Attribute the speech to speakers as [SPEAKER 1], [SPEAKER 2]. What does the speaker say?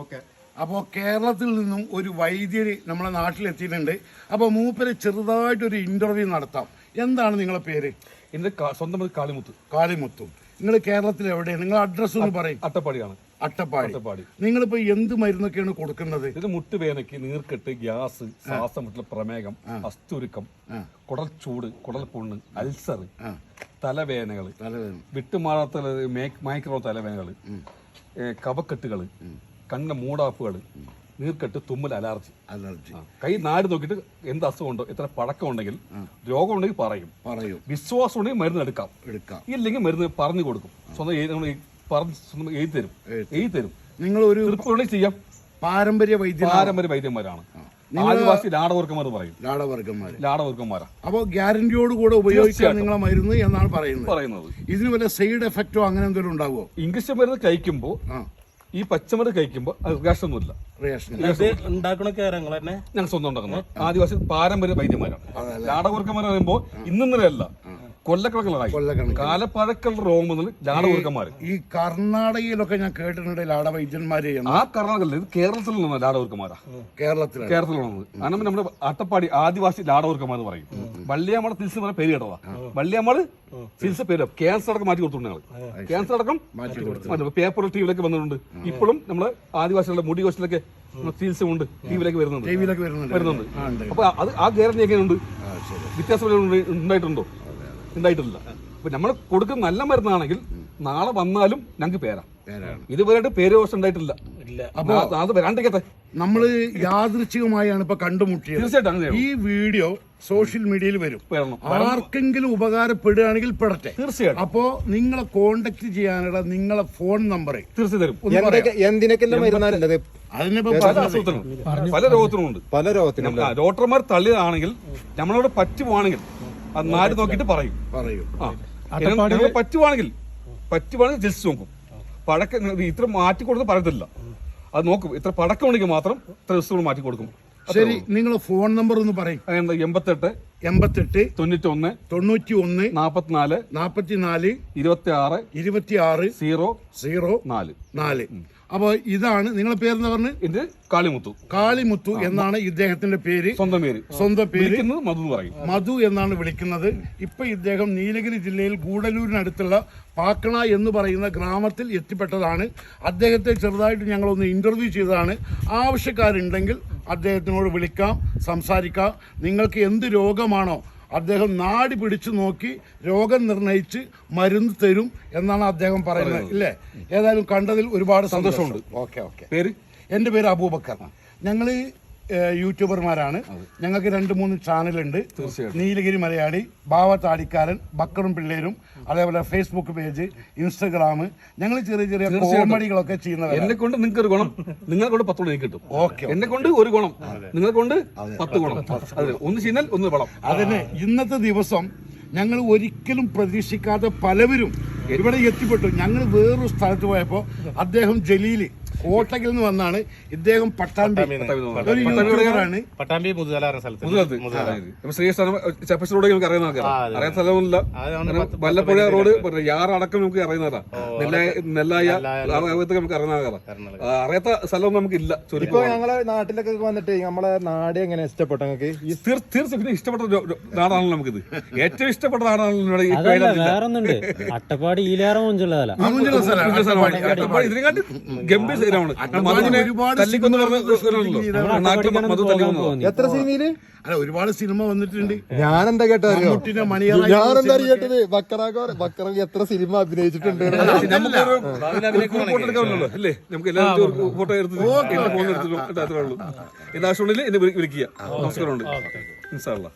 [SPEAKER 1] Okay.
[SPEAKER 2] അപ്പോൾ കേരളത്തിൽ നിന്നും ഒരു വൈദ്യർ നമ്മളെ നാട്ടിലെത്തിയിട്ടുണ്ട്. അപ്പോൾ മൂപ്പര് ചെറുതായിട്ടൊരു ഇന്റർവ്യൂ നടത്താം. എന്താണ് നിങ്ങളെ പേര്?
[SPEAKER 3] എന്റെ സ്വന്തം കാളിമുത്ത്.
[SPEAKER 2] കാളിമുത്തു. നിങ്ങൾ കേരളത്തിൽ എവിടെയാണ്? നിങ്ങൾ അഡ്രസ് ഒന്ന് പറയും.
[SPEAKER 3] അട്ടപ്പാടിയാണ്.
[SPEAKER 2] അട്ടപ്പാടി. നിങ്ങളിപ്പോ എന്ത് മരുന്നൊക്കെയാണ് കൊടുക്കുന്നത്?
[SPEAKER 3] ഇത് മുട്ടുവേദനയ്ക്ക്, നീർക്കെട്ട്, ഗ്യാസ്, ശ്വാസം മുട്ടൽ, പ്രമേഹം, അസ്തുരുക്കം, കുടൽ ചൂട്, കുടൽ പുണ്ണ്, അൾസർ, തലവേദനകൾ, വിട്ടുമാറാത്ത മൈക്രോ തലവേദനകൾ, കഫക്കെട്ടുകള്, കണ്ണിന്റെ മൂടാപ്പുകൾ, നീർക്കെട്ട്, തുമ്മൽ, അലർജി. കൈ നാട് നോക്കിയിട്ട് എന്ത് അസുഖമുണ്ടോ, എത്ര പഴക്കം ഉണ്ടെങ്കിൽ, രോഗം ഉണ്ടെങ്കിൽ പറയും. വിശ്വാസം ഉണ്ടെങ്കിൽ മരുന്ന് എടുക്കാം. ഇല്ലെങ്കിൽ മരുന്ന് പറഞ്ഞു കൊടുക്കും. സ്വന്തം എഴുതി തരും.
[SPEAKER 2] നിങ്ങൾ ഒരു
[SPEAKER 3] ചെയ്യാം.
[SPEAKER 2] പാരമ്പര്യ
[SPEAKER 3] വൈദ്യന്മാരാണ്. ആദിവാസി ലാടവർക്കന്മാർ പറയും. ലാടവർക്കന്മാരാ.
[SPEAKER 2] അപ്പൊ ഗ്യാരണ്ടിയോട് കൂടെ ഉപയോഗിക്കാൻ നിങ്ങളെ മരുന്ന് എന്നാണ് പറയുന്നത്. ഇതിന് വല്ല സൈഡ് എഫക്റ്റോ അങ്ങനെ എന്തെങ്കിലും ഉണ്ടാവുമോ?
[SPEAKER 3] ഇംഗ്ലീഷ് മരുന്ന് കഴിക്കുമ്പോ, ഈ പച്ചമരുന്ന് കഴിക്കുമ്പോ റിയാക്ഷൻ ഒന്നുമില്ല. ഞങ്ങൾ സ്വന്തം ഉണ്ടാക്കുന്നത് ആദിവാസി പാരമ്പര്യ വൈദ്യന്മാരാണ്. ലാടവർക്കന്മാർ പറയുമ്പോ ഇന്നലെയല്ല, കൊല്ലക്കണക്കിലായി കാലപ്പഴക്കുള്ള രോഗം മുതൽ ലാടവർക്കന്മാർ.
[SPEAKER 2] ഈ കർണാടകയിലൊക്കെ ഞാൻ കേട്ടിട്ടുണ്ട് ലാടവൈദ്യന്മാര്.
[SPEAKER 3] ആ കർണാടകയിൽ ഇത് കേരളത്തിലുള്ള ലാടവർക്കന്മാരാ. കേരളത്തിലുള്ളത്. കാരണം നമ്മുടെ അട്ടപ്പാടി ആദിവാസി ലാടവർക്കന്മാർ പറയും. വള്ളിയാമ്മയുടെ തിരിച്ച് പറഞ്ഞ പേര് കേട്ടതാ. വള്ളിയാമ്മള് തിരിച്ച് പേര് ക്യാൻസർ അടക്കം മാറ്റി കൊടുത്തിട്ടുണ്ട് ഞങ്ങൾ. ക്യാൻസർ അടക്കം പേപ്പർ ടിവിയിലൊക്കെ വന്നിട്ടുണ്ട്. ഇപ്പോഴും നമ്മള് ആദിവാസികളുടെ മുടി കോശത്തിലൊക്കെ ചികിത്സ ഉണ്ട്. ടിവിയിലേക്ക് വരുന്നുണ്ട്. അപ്പൊ അത് ആ ഗ്യാരണ്ടി എങ്ങനെയുണ്ട്? വ്യത്യാസം ഉണ്ടായിട്ടുണ്ടോ? ഉണ്ടായിട്ടില്ല. അപ്പൊ നമ്മൾ കൊടുക്കുന്ന നല്ല മരുന്നാണെങ്കിൽ നാളെ വന്നാലും ഞങ്ങൾക്ക് പേരാ. ഇതുവരെയായിട്ട് പേര് ദോഷം ഉണ്ടായിട്ടില്ല. അപ്പൊ അത് വരാണ്ടിരിക്കട്ടെ.
[SPEAKER 2] നമ്മള് യാദൃച്ഛികമായാണ് ഇപ്പൊ കണ്ടുമുട്ടിയത്.
[SPEAKER 3] തീർച്ചയായിട്ടും
[SPEAKER 2] ഈ വീഡിയോ സോഷ്യൽ മീഡിയയിൽ വരും. ആർക്കെങ്കിലും ഉപകാരപ്പെടുകയാണെങ്കിൽ പെടട്ടെ.
[SPEAKER 3] തീർച്ചയായിട്ടും.
[SPEAKER 2] അപ്പോ നിങ്ങളെ കോണ്ടാക്ട് ചെയ്യാനുള്ള നിങ്ങളെ ഫോൺ നമ്പർ
[SPEAKER 3] തീർച്ചയായും പല രോഗത്തിനുണ്ട്. ഡോക്ടർമാർ തള്ളിയതാണെങ്കിൽ നമ്മളോട് പറ്റുവാണെങ്കിൽ അത് നാട് നോക്കിയിട്ട് പറയും. പറ്റുവാണെങ്കിൽ ജസ്റ്റ് നോക്കും. ഇത്ര മാറ്റി കൊടുത്ത് പറയത്തില്ല. അത് നോക്കും. ഇത്ര പടക്കം ഉണ്ടെങ്കിൽ മാത്രം ഇത്ര ദിവസങ്ങൾ മാറ്റി കൊടുക്കും.
[SPEAKER 2] ശരി, നിങ്ങളെ ഫോൺ നമ്പർ ഒന്ന് പറയും.
[SPEAKER 3] 88 91
[SPEAKER 2] 91
[SPEAKER 3] 44
[SPEAKER 2] 44
[SPEAKER 3] 26
[SPEAKER 2] 04. അപ്പൊ ഇതാണ് നിങ്ങളെ പേരെന്ന് പറഞ്ഞ്?
[SPEAKER 3] ഇത് കാളിമുത്തു എന്നാണ് ഇദ്ദേഹത്തിന്റെ പേര്. സ്വന്തം പേര്
[SPEAKER 2] മധു എന്നാണ് വിളിക്കുന്നത്. ഇപ്പൊ ഇദ്ദേഹം നീലഗിരി ജില്ലയിൽ ഗൂഡലൂരിനടുത്തുള്ള പാക്കണ എന്ന് പറയുന്ന ഗ്രാമത്തിൽ എത്തിപ്പെട്ടതാണ്. അദ്ദേഹത്തെ ചെറുതായിട്ട് ഞങ്ങളൊന്ന് ഇന്റർവ്യൂ ചെയ്തതാണ്. ആവശ്യക്കാരുണ്ടെങ്കിൽ അദ്ദേഹത്തിനോട് വിളിക്കാം, സംസാരിക്കാം. നിങ്ങൾക്ക് എന്ത് രോഗമാണോ അദ്ദേഹം നാടി പിടിച്ചു നോക്കി രോഗം നിർണയിച്ച് മരുന്ന് തരും എന്നാണ് അദ്ദേഹം പറയുന്നത്. ഇല്ലേ? ഏതായാലും കണ്ടതിൽ ഒരുപാട് സന്തോഷമുണ്ട്. ഓക്കെ. എന്റെ പേര് അബൂബക്കർ. ഞങ്ങള് യൂട്യൂബർമാരാണ്. ഞങ്ങൾക്ക് 2-3 ചാനലുണ്ട്. നീലഗിരി മലയാളി, ബാവ താടിക്കാരൻ, ബക്കറും പിള്ളേരും, അതേപോലെ ഫേസ്ബുക്ക് പേജ്, ഇൻസ്റ്റഗ്രാം. ഞങ്ങൾ ചെറിയ കോമഡികളൊക്കെ ചെയ്യുന്നവരാണ്.
[SPEAKER 3] എന്നെ കൊണ്ട് നിങ്ങൾക്ക് ഒരു ഗുണം, നിങ്ങളെ കൊണ്ട് 10 ഗുണം കിട്ടും. എന്നെ കൊണ്ട് ഒരു ഗുണം, നിങ്ങളെ കൊണ്ട് 10 ഗുണം. ഒന്ന് ചെയ്യുന്നാൽ ഒന്ന് വളം.
[SPEAKER 2] അതിന് ഇന്നത്തെ ദിവസം ഞങ്ങൾ ഒരിക്കലും പ്രതീക്ഷിക്കാത്ത പലവരും ഇവിടെ എത്തിപ്പെട്ടു. ഞങ്ങൾ വേറൊരു സ്ഥലത്ത് പോയപ്പോ അദ്ദേഹം ജലീല് കോട്ടകിൽ നിന്ന് വന്നാണ്. ഇദ്ദേഹം പട്ടാമ്പി
[SPEAKER 3] നമുക്ക് അറിയാത്ത സ്ഥലമില്ല. വല്ലപ്പുഴ റോഡ് യാറടക്കം നമുക്ക് അറിയുന്നതാ. നെല്ലായ നമുക്ക് അറിയുന്നതാ. അറിയാത്ത സ്ഥലമൊന്നും നമുക്ക് ഇല്ല.
[SPEAKER 1] ഇപ്പൊ ഞങ്ങളെ നാട്ടിലൊക്കെ വന്നിട്ട് നമ്മളെ നാട് എങ്ങനെ ഇഷ്ടപ്പെട്ടു?
[SPEAKER 3] തീർച്ചയായും ഇഷ്ടപ്പെട്ട നാടാണല്ലോ നമുക്കിത്. ഏറ്റവും ഇഷ്ടപ്പെട്ട നാടാണല്ലോ
[SPEAKER 4] അട്ടപ്പാടി
[SPEAKER 3] ഇതിനെക്കാട്ടി ഗംഭീര സ്ഥലമാണ്.
[SPEAKER 1] എത്ര സിനിമയില്
[SPEAKER 2] ഒരുപാട് സിനിമ വന്നിട്ടുണ്ട്.
[SPEAKER 1] ഞാനെന്താ കേട്ടത്? ഞാനെന്താ കേട്ടത്? ബക്കറ എത്ര സിനിമ അഭിനയിച്ചിട്ടുണ്ട്.
[SPEAKER 3] അല്ലേ? നമുക്ക് എല്ലാവരും ഫോട്ടോ എടുത്തിട്ട് എന്നെ വിളിക്കുക. നമസ്കാരമുണ്ട്. ഇൻഷാ അല്ലാഹ്.